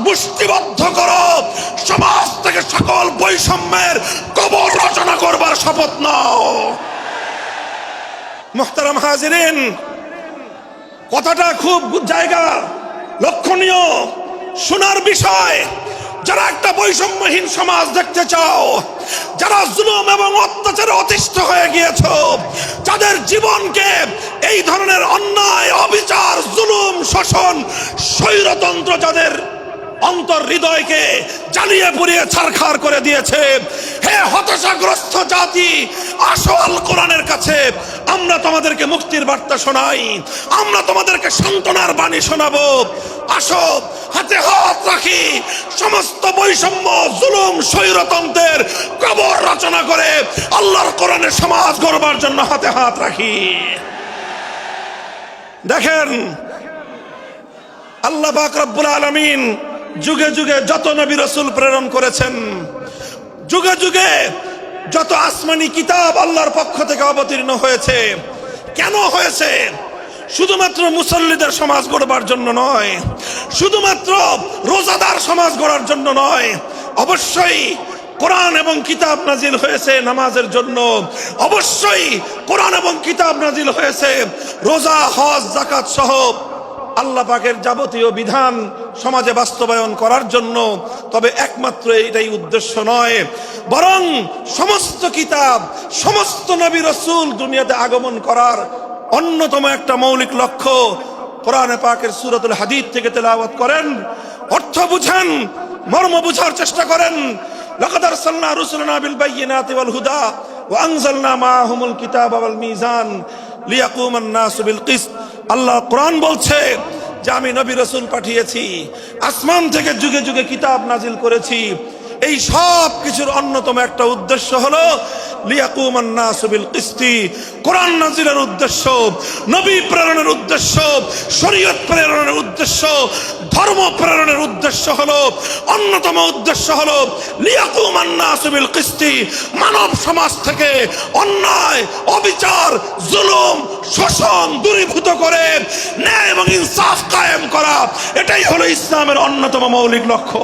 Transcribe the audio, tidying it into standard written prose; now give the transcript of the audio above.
মুষ্টিবদ্ধ করো, সমাজ থেকে সকল বৈষম্যের কবর রচনা করবার শপথ নাও। মুহতারাম হাজিরিন, কথাটা খুব জায়গা লক্ষণীয়, শোনার বিষয়। যারা একটা বৈষম্যহীন সমাজ দেখতে চাও, যারা জুলুম এবং অত্যাচারে অতিষ্ঠ হয়ে গিয়েছো, যাদের জীবনকে এই ধরনের অন্যায়, অবিচার, জুলুম, শোষণ, স্বৈরতন্ত্র যাদের অন্তর হৃদয়কে জ্বালিয়ে পুড়িয়ে ছারখার করে দিয়েছে, হে হতাশাগ্রস্ত জাতি, আসো আল কোরআনের কাছে। আমরা তোমাদেরকে মুক্তির বার্তা শোনাই, আমরা তোমাদেরকে সান্ত্বনার বাণী শোনাবো। আসো, হাতে হাত রাখি, সমস্ত বৈষম্য, জুলুম, স্বৈরতন্ত্রের কবর রচনা করে আল্লাহর কোরআনের সমাজ গড়বার জন্য হাতে হাত রাখি। দেখেন, আল্লাহ পাক রব্বুল আলামিন যুগে যুগে যত নবী রাসূল প্রেরণ করেছেন, যুগে যুগে যত আসমানি কিতাব আল্লাহর পক্ষ থেকে অবতীর্ণ হয়েছে, কেন হয়েছে? শুধুমাত্র মুসল্লিদের সমাজ গড়বার জন্য নয়, শুধুমাত্র রোজাদার সমাজ গড়ার জন্য নয়। অবশ্যই কোরআন এবং কিতাব নাজিল হয়েছে নামাজের জন্য, অবশ্যই কোরআন এবং কিতাব নাজিল হয়েছে রোজা, হজ, যাকাত সহ আল্লাহ পাকের যাবতীয় বিধান সমাজে বাস্তবায়ন করার জন্য। তবে একমাত্র এটাই উদ্দেশ্য নয়, বরং সমস্ত কিতাব, সমস্ত নবী রাসূল দুনিয়াতে আগমন করার অন্যতম একটা মৌলিক লক্ষ্য। কোরআনে পাকের সূরাতুল হাদীদ থেকে তেলাওয়াত করেন, অর্থ বুঝেন, মর্ম বুঝার চেষ্টা করেন। লাকাদ আরসালনা রুসুলানা বিল বায়িনাতি ওয়াল হুদা ওয়া আনজালনা মাআহুমুল কিতাবা ওয়াল মিজান লিয়াকুমান নাসু বিল কিসত। আল্লাহ কোরআন বলছে যে আমি নবী রাসূল পাঠিয়েছি, আসমান থেকে যুগে যুগে কিতাব নাজিল করেছি। এই সব কিছুর অন্যতম একটা উদ্দেশ্য হলো লিয়াকুমান নাসু বিল কিসতি। কোরআন নাজিলের উদ্দেশ্য, নবী প্রেরণের উদ্দেশ্য, শরীয়ত প্রেরণের উদ্দেশ্য, ধর্ম প্রেরণের উদ্দেশ্য হলো, অন্যতম উদ্দেশ্য হলো লিয়াকুমান নাসু বিল কিসতি। মানব সমাজ থেকে অন্যায়, অবিচার, জুলুম, শোষণ দূরীভূত করে ন্যায় এবং ইনসাফ কায়েম করা, এটাই হলো ইসলামের অন্যতম মৌলিক লক্ষ্য।